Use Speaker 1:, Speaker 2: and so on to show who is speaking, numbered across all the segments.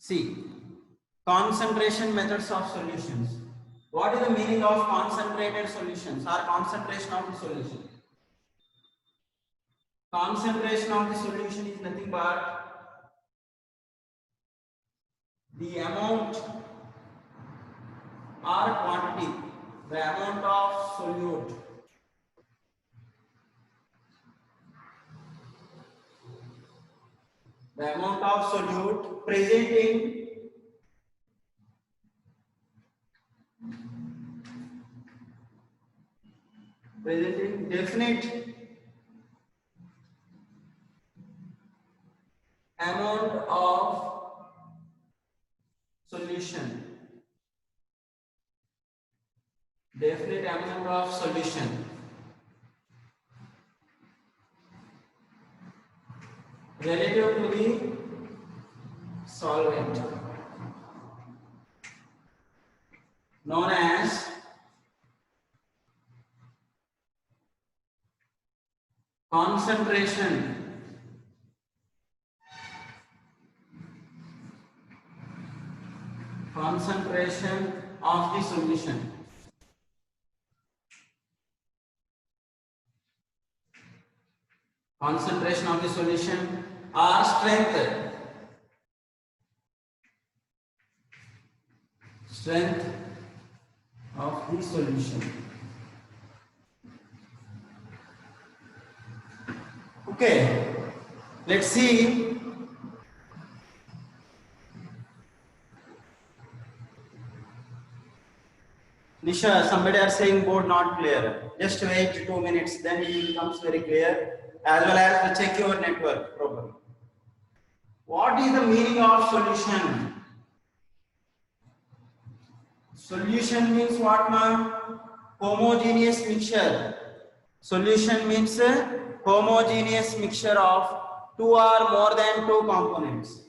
Speaker 1: See, concentration methods of solutions. What is the meaning of concentrated solutions or concentration of the solution? Concentration of the solution is nothing but the amount or quantity, the amount of solute present in definite amount of solution. Definite amount of solution relative to the solvent, known as concentration of the solution. Concentration of the solution or strength of the solution. Okay, let's see. Nisha, somebody are saying board not clear. Just wait 2 minutes, then it becomes very clear, as well as to check your network properly. What is the meaning of solution? Solution means what, ma'am? Homogeneous mixture. Solution means a homogeneous mixture of two or more than two components.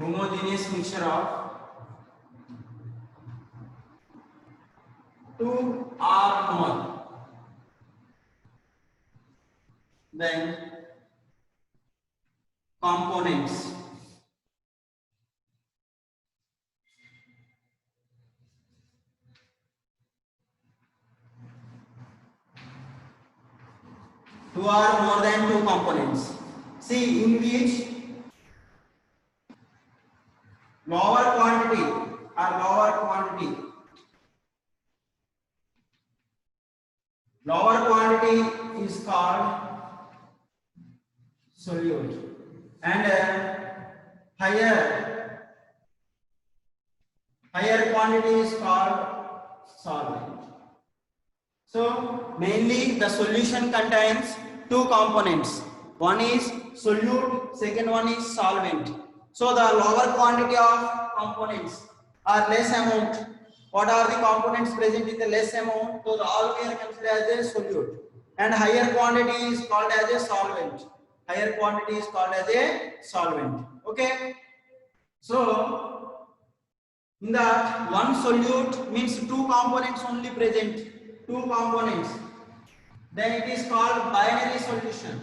Speaker 1: Homogeneous mixture of two or more than components. Two or more than two components. See, in which lower quantity is called solute, and higher quantity is called solvent. So mainly the solution contains two components. One is solute, second one is solvent. So the lower quantity of components are less amount. What are the components present in the less amount? So all we are considered as a solute. And higher quantity is called as a solvent. Okay. So in that, one solute means two components only present. Two components. Then it is called binary solution.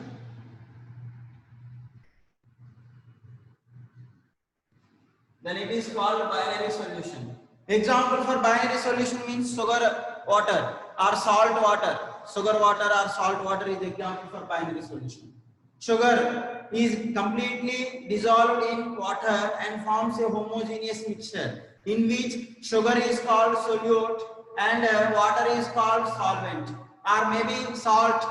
Speaker 1: Example for binary solution means sugar water or salt water. Sugar water or salt water is example for binary solution. Sugar is completely dissolved in water and forms a homogeneous mixture, in which sugar is called solute and water is called solvent, or maybe salt.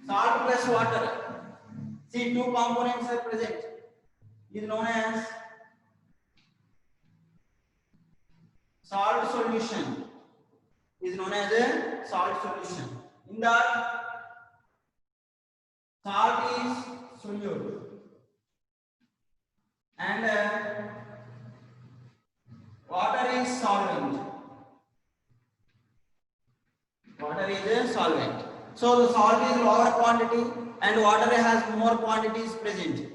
Speaker 1: Salt plus water. See, two components are present. Is known as salt solution. In that, salt is solute and water is solvent. So the salt is lower quantity and water has more quantities present.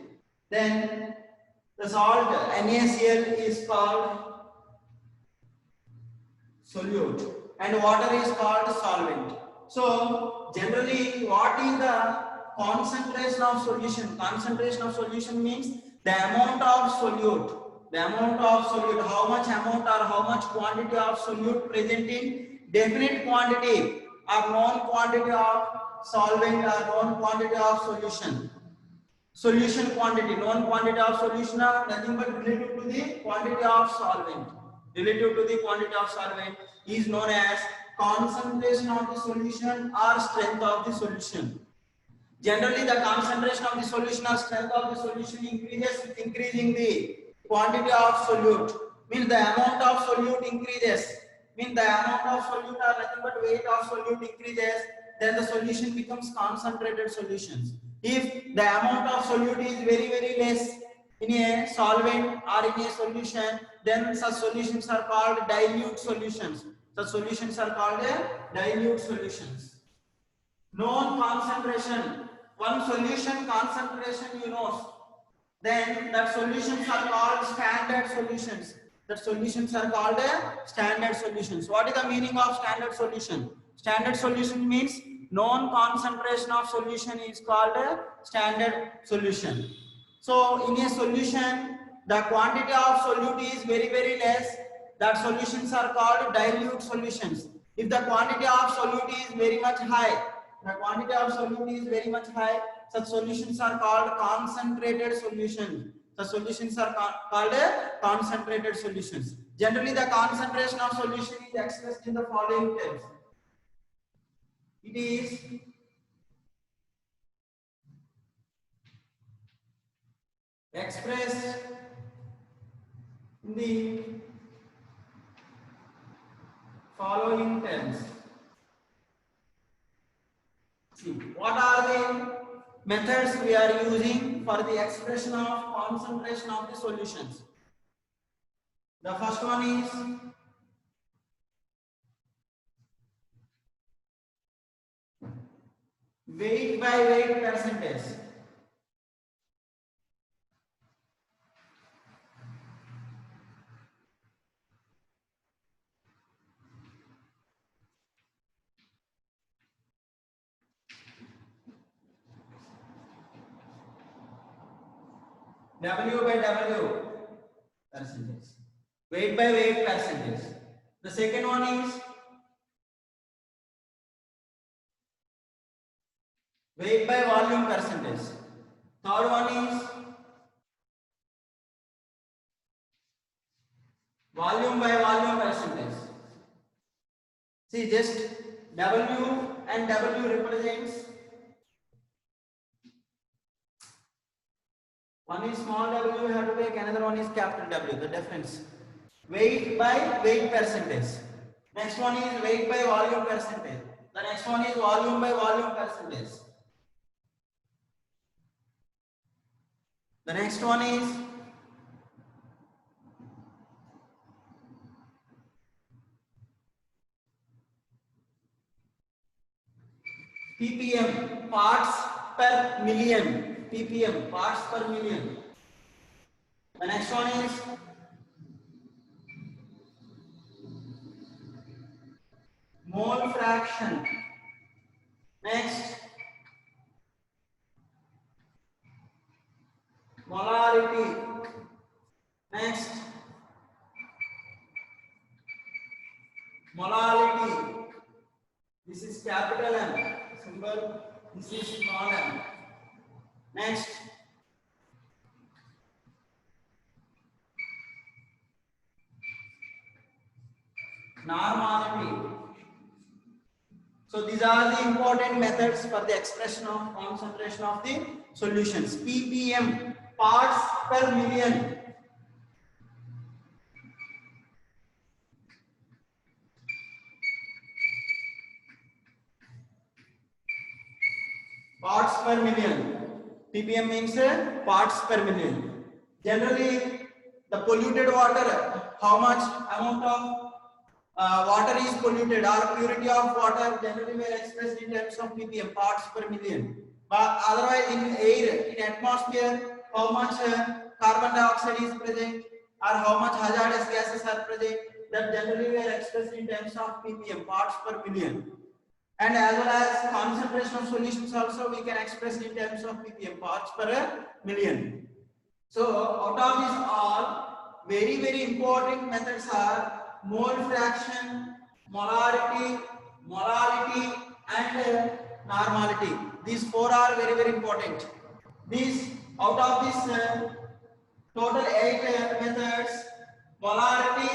Speaker 1: Then the salt NaCl is called solute and water is called solvent. So generally, what is the concentration of solution? Concentration of solution means the amount of solute. The amount of solute, how much amount or how much quantity of solute present in definite quantity or known quantity of solvent or known quantity of solution. Solution quantity, known quantity of solution are nothing but relative to the quantity of solvent. Relative to the quantity of solvent is known as concentration of the solution or strength of the solution. Generally, the concentration of the solution or strength of the solution increases with increasing the quantity of solute. Means the amount of solute increases. Means the amount of solute or nothing but weight of solute increases, then the solution becomes concentrated solutions. If the amount of solute is very less in a solvent or in a solution, then such solutions are called dilute solutions. Such solutions are called dilute solutions. Known concentration, one solution concentration you know, then that solutions are called standard solutions. That solutions are called standard solutions. What is the meaning of standard solution? Standard solution means known concentration of solution is called a standard solution. So in a solution, the quantity of solute is very less. That solutions are called dilute solutions. If the quantity of solute is very much high, the quantity of solute is very much high, such solutions are called concentrated solutions. The solutions are called concentrated solutions. Generally, the concentration of solution is expressed in the following terms. It is expressed in the following terms. See, what are the methods we are using for the expression of concentration of the solutions? The first one is weight by weight percentage. W by W percentage. Weight by weight percentage. The second one is weight by volume percentage. Third one is volume by volume percentage. See, just W and W represents, one is small w you have to take, another one is capital W, the difference. Weight by weight percentage. Next one is weight by volume percentage. The next one is volume by volume percentage. The next one is ppm, parts per million. ppm, parts per million. The next one is mole fraction. Next, molarity. Next, molality. This is capital M symbol. This is small m. Next, normality. So these are the important methods for the expression of concentration of the solutions. ppm, parts per million. Parts per million. ppm means parts per million. Generally, the polluted water, how much amount of water is polluted or purity of water, generally we are expressed in terms of ppm, parts per million. But otherwise in air, in atmosphere, how much carbon dioxide is present or how much hazardous gases are present. That generally we are expressed in terms of ppm, parts per million. And as well as concentration of solutions also we can express in terms of ppm, parts per million. So out of these all, very important methods are mole fraction, molarity, molality and normality. These four are very important. These out of this total 8 methods, molarity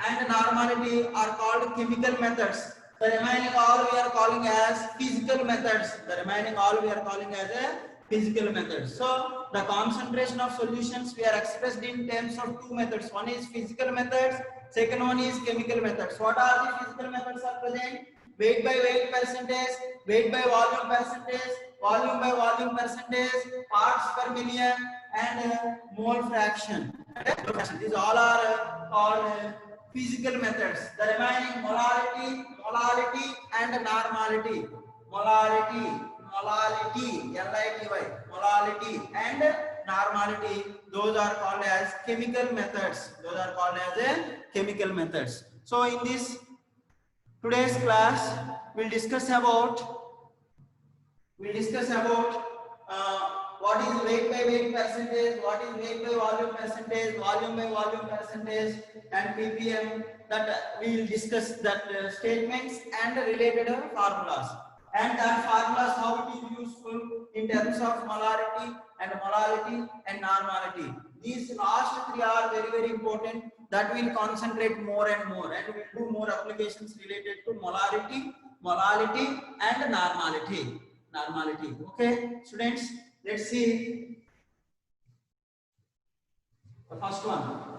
Speaker 1: and normality are called chemical methods. The remaining all we are calling as physical methods. The remaining all we are calling as a physical methods. So the concentration of solutions we are expressed in terms of two methods. One is physical methods, second one is chemical methods. What are the physical methods are present? Weight by weight percentage, weight by volume percentage, volume by volume percentage, parts per million and mole fraction. These all are called physical methods. The remaining molality and normality. Molality, L-I-T-Y, molality and normality, those are called as chemical methods. Those are called as chemical methods. So in this today's class, we'll discuss about what is weight by weight percentage, what is weight by volume percentage, volume by volume percentage, and ppm. That we will discuss that statements and related formulas. And that formulas how it is useful in terms of molarity and molality and normality. These last three are very important. That will concentrate more and more, and we will do more applications related to molarity, molality, and normality. Okay, students, let's see the first one.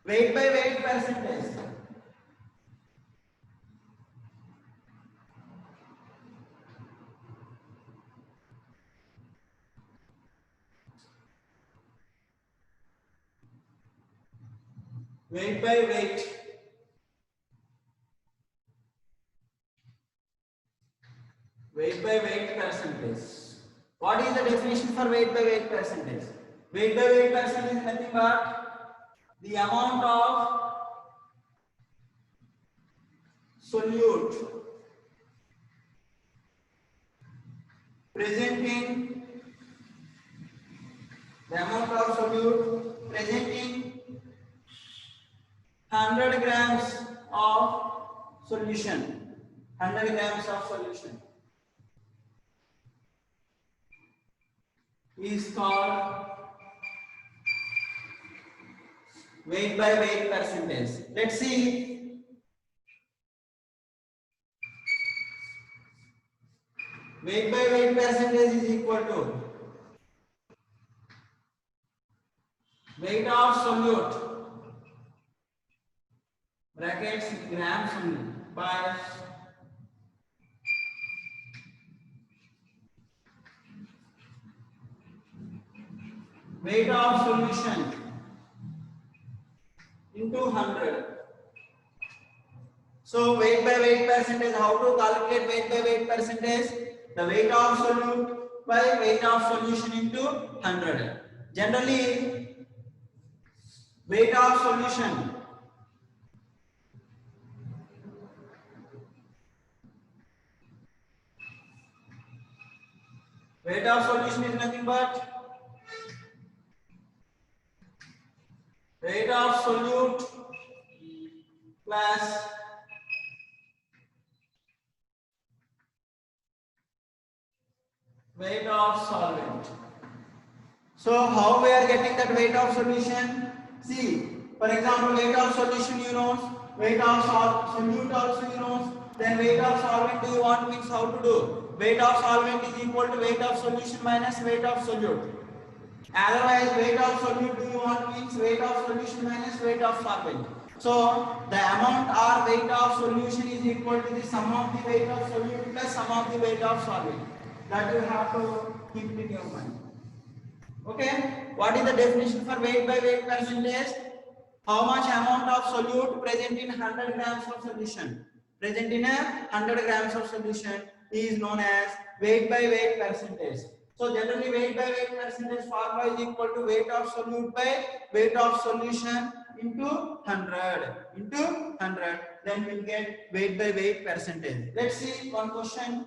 Speaker 1: Weight by weight percentage. Weight by weight. Weight by weight percentage. What is the definition for weight by weight percentage? Weight by weight percentage is nothing but the amount of solute present in the amount of solute present in 100 grams of solution. 100 grams of solution is called weight by weight percentage. Let's see. Weight by weight percentage is equal to weight of solute brackets grams only by weight of solution into 100. So weight by weight percentage, how to calculate weight by weight percentage? The weight of solute by weight of solution into 100. Generally, weight of solution is nothing but weight of solute plus weight of solvent. So how we are getting that weight of solution? See, for example, weight of solution you know, weight of solute also you know, then weight of solvent do you want means how to do? Weight of solvent is equal to weight of solution minus weight of solute. Otherwise, weight of solute do you want means weight of solution minus weight of solvent. So the amount or weight of solution is equal to the sum of the weight of solute plus sum of the weight of solvent. That you have to keep in your mind. Okay, what is the definition for weight by weight percentage? How much amount of solute present in 100 grams of solution? Present in a 100 grams of solution is known as weight by weight percentage. So generally weight by weight percentage formula is equal to weight of solute by weight of solution into 100 into 100. Then we'll get weight by weight percentage. Let's see one question.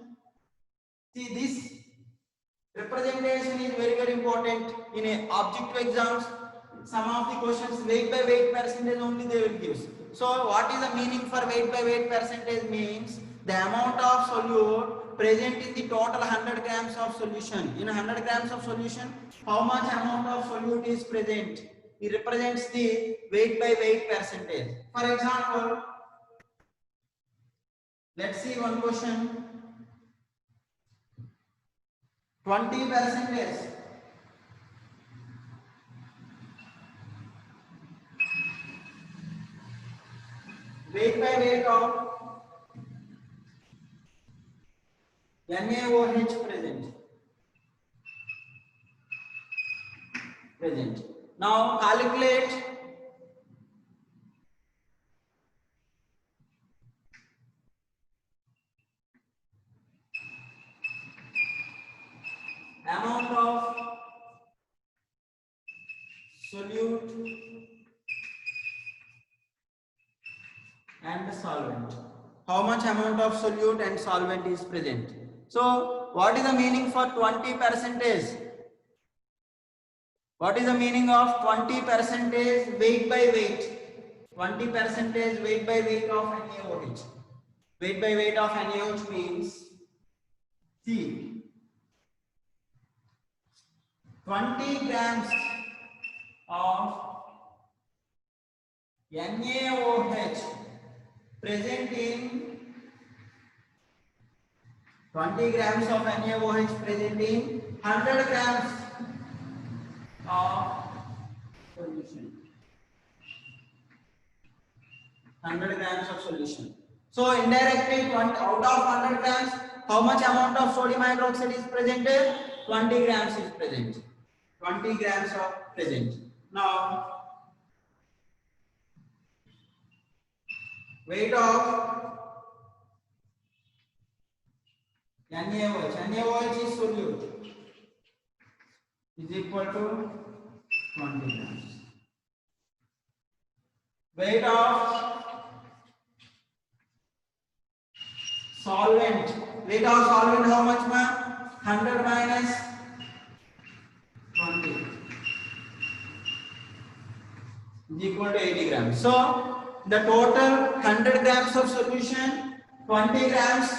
Speaker 1: See, this representation is very important in a objective exams. Some of the questions weight by weight percentage only they will give. So what is the meaning for weight by weight percentage? Means the amount of solute present in the total 100 grams of solution. In 100 grams of solution, how much amount of solute is present? It represents the weight by weight percentage. For example, let's see one question. 20%. Weight by weight of NaOH present. Now calculate amount of solute and solvent. How much amount of solute and solvent is present? So what is the meaning for 20%? What is the meaning of 20% weight by weight? 20% weight by weight of NaOH. Weight by weight of NaOH means, see, 20 grams of NaOH present in 20 grams of NaOH present in 100 grams of solution. 100 grams of solution. So indirectly, out of 100 grams, how much amount of sodium hydroxide is present? 20 grams is present. 20 grams of present. Now, weight of NaOH is solute is equal to 20 grams. Weight of solvent. Weight of solvent how much, ma'am? 100 minus 20 is equal to 80 grams. So the total 100 grams of solution, 20 grams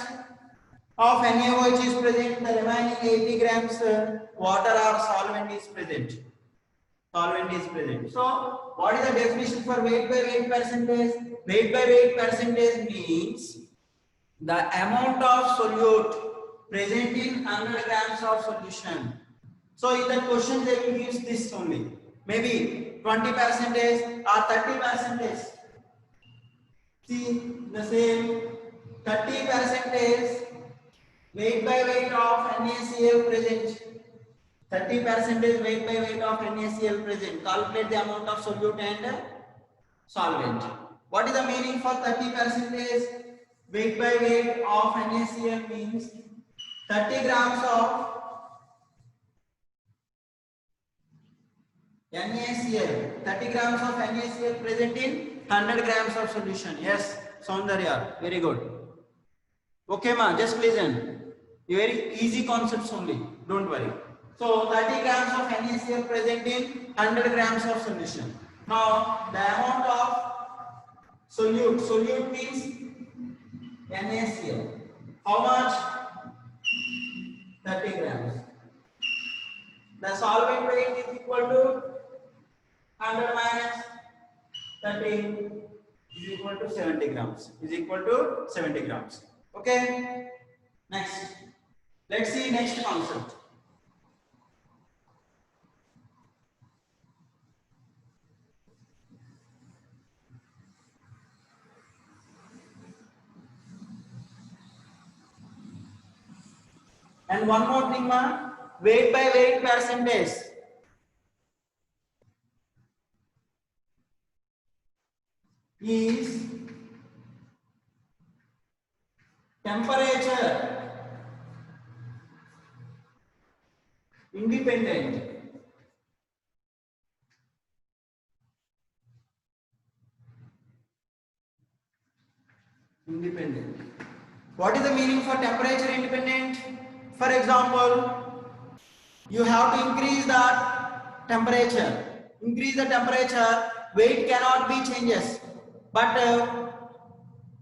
Speaker 1: of NaOH is present, the remaining 80 grams water or solvent is present. Solvent is present. So what is the definition for weight by weight percentage? Weight by weight percentage means the amount of solute present in 100 grams of solution. So in the question they will use this only. Maybe 20% or 30%. See the same 30% weight by weight of NaCl present. 30% weight by weight of NaCl present. Calculate the amount of solute and solvent. What is the meaning for 30% weight by weight of NaCl means 30 grams of NaCl. 30 grams of NaCl present in 100 grams of solution. Yes, Soundarya, very good. Okay, ma, just listen. Very easy concepts only. Don't worry. So 30 grams of NaCl present in 100 grams of solution. Now the amount of solute. Solute means NaCl. How much? 30 grams. The solvent weight is equal to 100 minus 30 is equal to 70 grams. Is equal to 70 grams. Okay. Next. Let's see next concept. And one more thing, ma, weight by weight percentage. is temperature independent. Independent. What is the meaning for temperature independent? For example, you have to increase the temperature. Increase the temperature, weight cannot be changes. But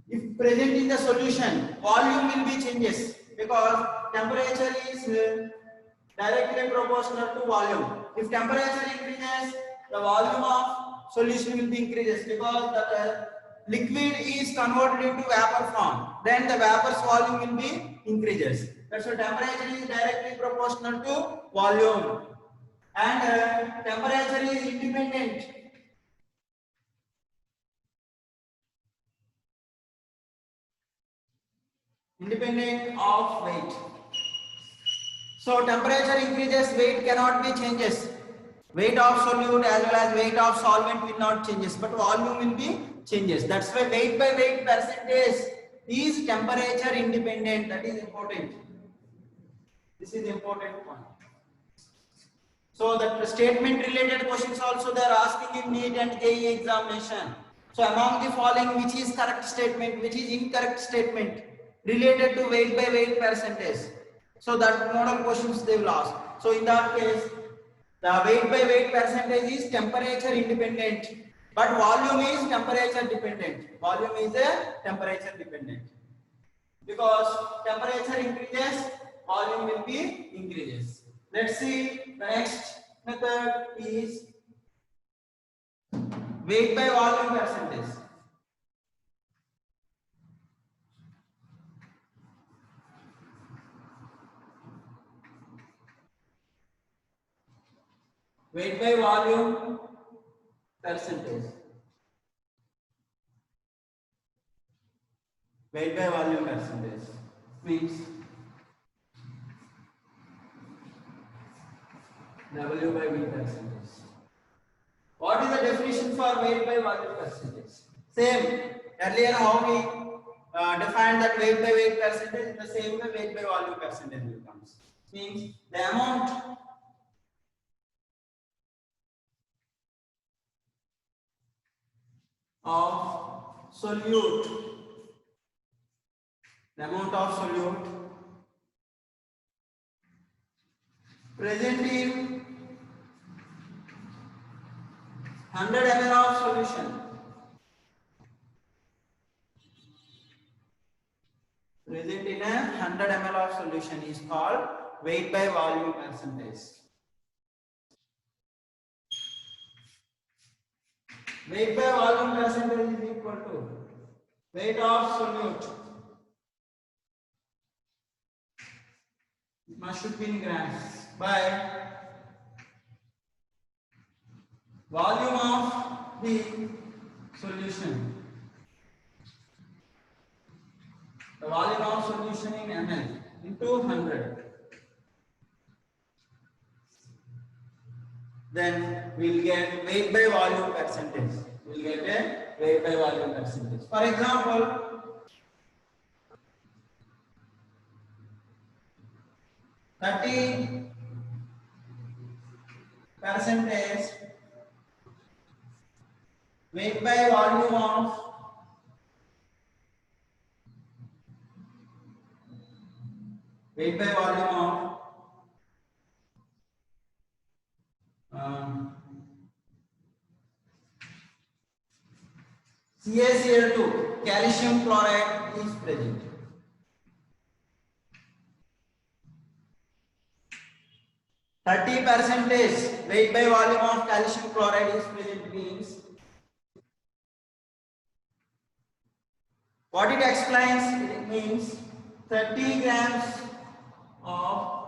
Speaker 1: if present in the solution, volume will be changes because temperature is directly proportional to volume. If temperature increases, the volume of solution will be increases because the liquid is converted into vapor form. Then the vapor's volume will be increases. That's why temperature is directly proportional to volume, and temperature is independent. Independent of weight. So temperature increases, weight cannot be changes. Weight of solute as well as weight of solvent will not changes, but volume will be changes. That's why weight by weight percentage is temperature independent. That is important. This is important point. So that statement related questions also they are asking in NEET and JEE examination. So among the following, which is correct statement, which is incorrect statement related to weight by weight percentage. So that model questions they will ask. So in that case, the weight by weight percentage is temperature independent, but volume is temperature dependent. Volume is a temperature dependent. Because temperature increases, volume will be increases. Let's see the next method is weight by volume percentage. Weight by volume percentage. Weight by volume percentage means W by V percentage. What is the definition for weight by volume percentage? Same. Earlier how we defined that weight by weight percentage, in the same way weight by volume percentage will come. Means the amount of solute, the amount of solute present in 100 ml of solution. Present in a 100 ml of solution is called weight by volume percentage. Weight by volume percentage is equal to weight of solute. It must should be in grams by volume of the solution. The volume of solution in ml into 100. Then we will get weight by volume percentage. We will get a weight by volume percentage. For example, 30% weight by volume of CaCl2, calcium chloride is present. 30% weight by volume of calcium chloride is present means what it explains, it means 30 grams of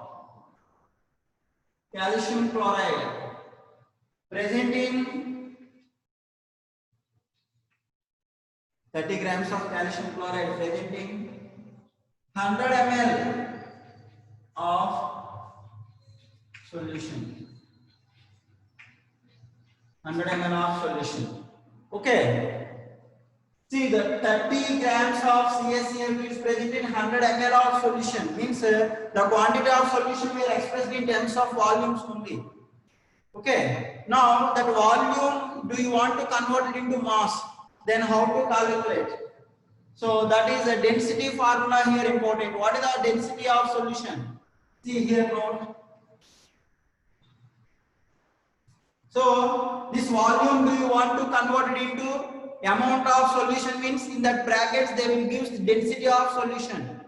Speaker 1: calcium chloride present in 30 grams of calcium chloride present in 100 ml of solution. 100 ml of solution. Okay. See, the 30 grams of CaCl is present in 100 ml of solution. Means the quantity of solution we are expressed in terms of volumes only. Okay. Now that volume, do you want to convert it into mass? Then how to calculate? So that is a density formula here important. What is the density of solution? See here note. So this volume, do you want to convert it into amount of solution? Means in that brackets they will give the density of solution.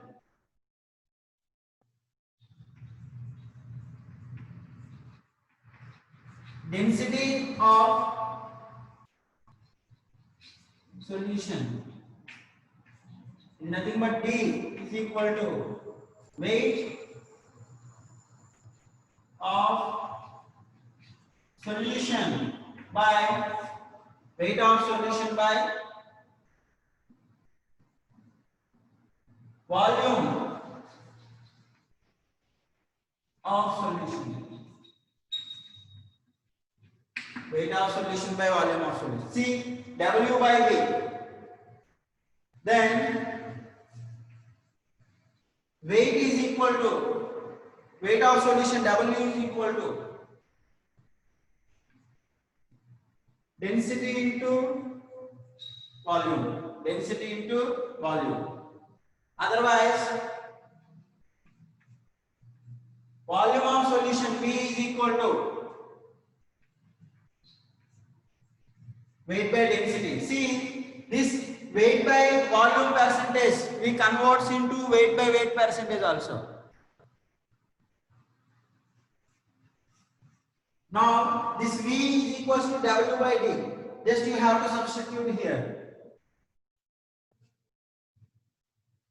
Speaker 1: Density of solution is nothing but D is equal to weight of solution by weight of solution by volume of solution. Weight of solution by volume of solution. See, W by V. Then weight is equal to weight of solution W is equal to density into volume. Density into volume. Otherwise, volume of solution V is equal to weight by density. See, this weight by volume percentage we converts into weight by weight percentage also. Now this V is equals to W by D. Just you have to substitute here.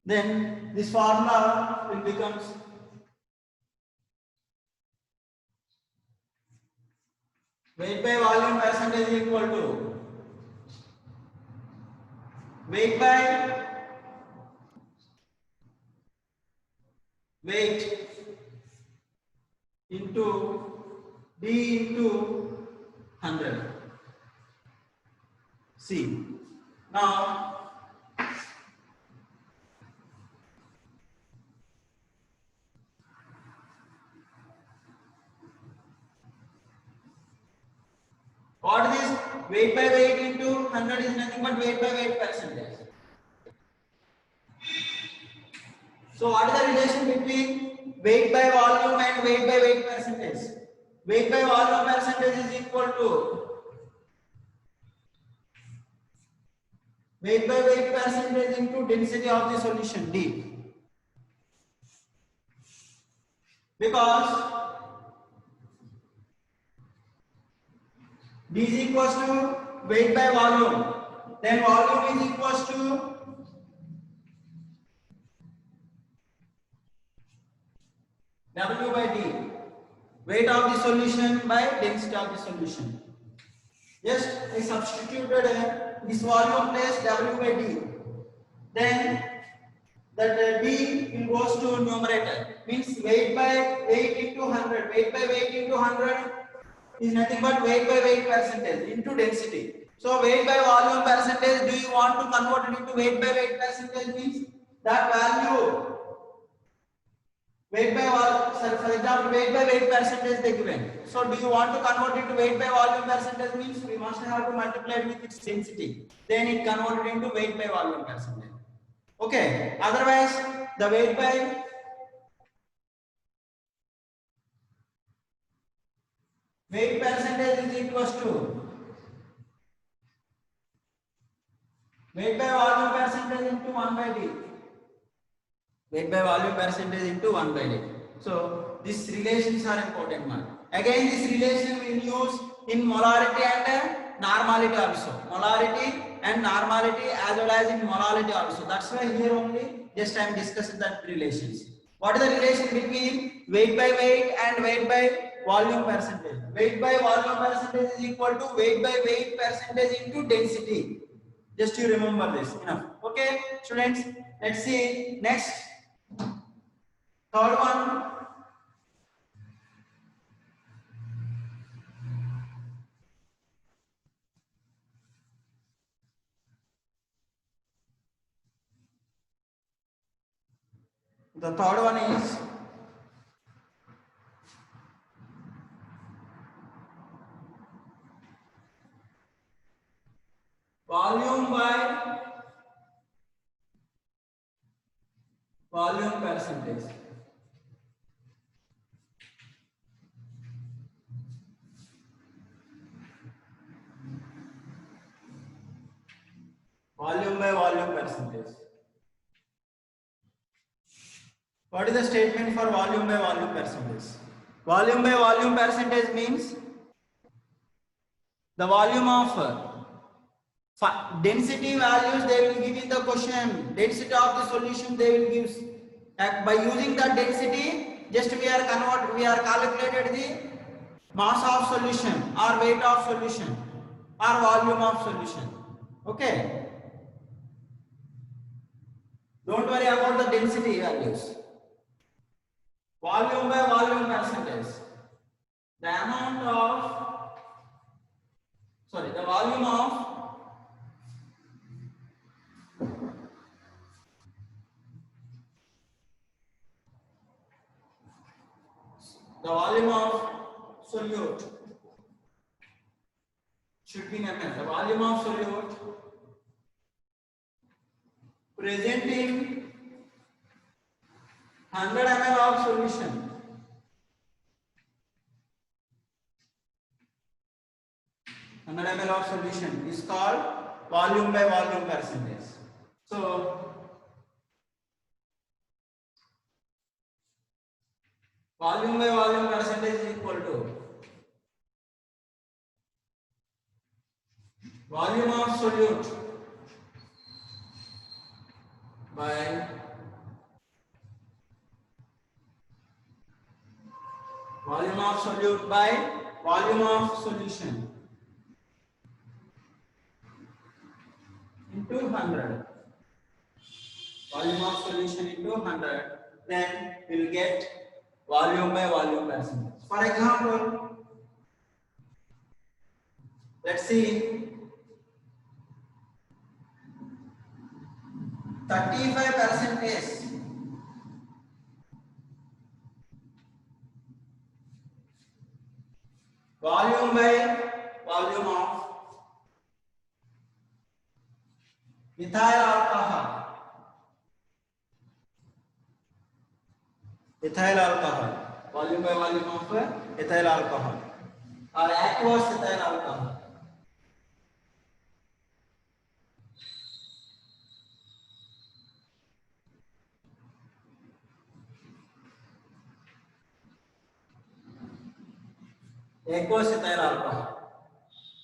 Speaker 1: Then this formula will become weight by volume percentage is equal to weight by weight into D into 100. See, now what is weight by weight into 100 is nothing but weight by weight percentage. So what is the relation between weight by volume and weight by weight percentage? Weight by volume percentage is equal to weight by weight percentage into density of the solution D. Because D is equals to weight by volume, then volume is equals to W by D, weight of the solution by density of the solution. Just I substituted this volume place W by D. Then that D will goes to numerator. Means weight by weight into 100. Weight by weight into 100 is nothing but weight by weight percentage into density. So weight by volume percentage, do you want to convert it into weight by weight percentage? Means that value weight by volume, for example, weight by weight percentage they given. So do you want to convert it to weight by volume percentage? Means we must have to multiply it with its density. Then it converted into weight by volume percentage. Okay. Otherwise, the weight by weight percentage is equals to weight by volume percentage into 1 by D. Weight by volume percentage into 1 by D. So these relations are important one. Again, this relation we will use in molarity and normality also. Molarity and normality as well as in molality also. That's why here only just I am discussing that relations. What is the relation between weight by weight and weight by volume percentage? Weight by volume percentage is equal to weight by weight percentage into density. Just you remember this. Enough. Okay, students. Let's see next. Third one. The third one is volume by volume percentage. Volume by volume percentage. What is the statement for volume by volume percentage? Volume by volume percentage means the volume of density values they will give in the question. Density of the solution they will give. By using the density, just we are calculated the mass of solution or weight of solution or volume of solution. Okay. Don't worry about the density values. Volume by volume percentage. The volume of solute should be ml. The volume of solute present in 100 ml of solution. 100 ml of solution is called volume by volume percentage. So volume by volume percentage is equal to volume of solute by volume of solute by volume of solution into 100. Volume of solution into 100, then we will get volume by volume percentage. For example, let's see 35% volume by volume of ethyl alcohol. Ethyl alcohol. Volume by volume of ethyl alcohol or aqueous ethyl alcohol. Aqueous ethyl alcohol.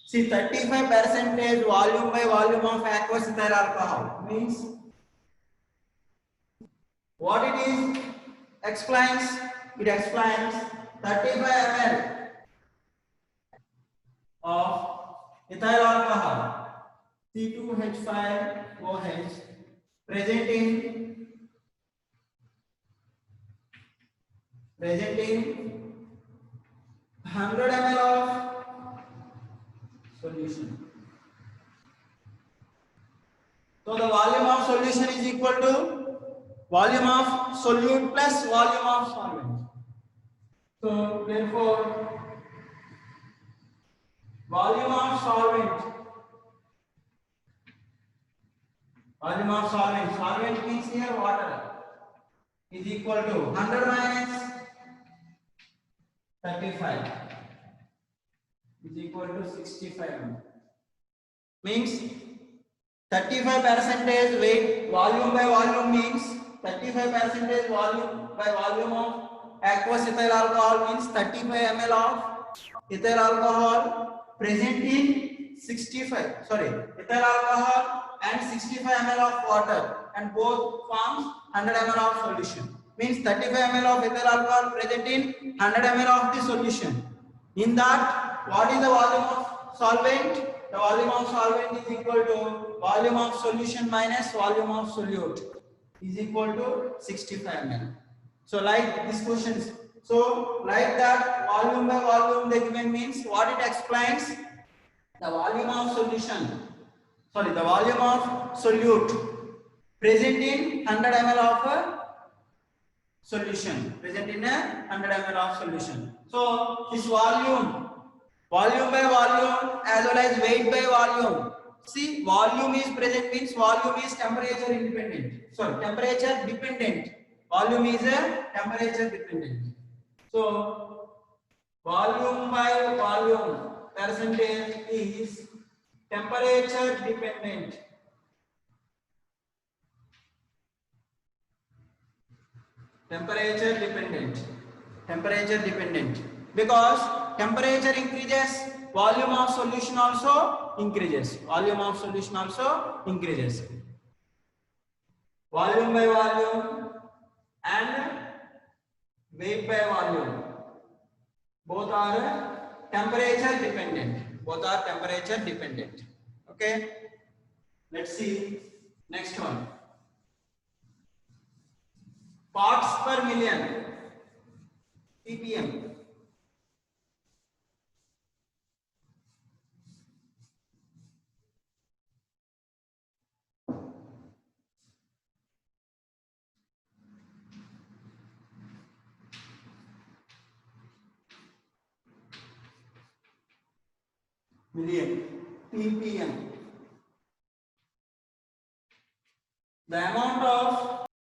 Speaker 1: See, 35% volume by volume of aqueous ethyl alcohol means what it is explains. It explains 35 ml of ethyl alcohol C2H5OH present in 100 ml of solution. So the volume of solution is equal to volume of solute plus volume of solvent. So therefore volume of solvent means here water is equal to 100 minus 35 is equal to 65. Means 35% weight volume by volume means 35% volume by volume of aqueous ethyl alcohol means 35 ml of ethyl alcohol present in ethyl alcohol and 65 ml of water and both forms 100 ml of solution. Means 35 ml of ethyl alcohol present in 100 ml of the solution. In that, what is the volume of solvent? The volume of solvent is equal to volume of solution minus volume of solute is equal to 65 ml. So like these questions. So like that volume by volume they given means what it explains? The volume of the volume of solute present in 100 ml of solution, present in a 100 ml of solution. So this volume by volume as well as weight by volume. See, volume is present means volume is temperature independent. Sorry, temperature dependent. Volume is a temperature dependent. So volume by volume percentage is temperature dependent. Temperature dependent, because temperature increases, volume of solution also increases, volume by volume and weight by volume, both are temperature dependent. Okay, let's see next one. Parts per million, ppm. Million, ppm. The amount of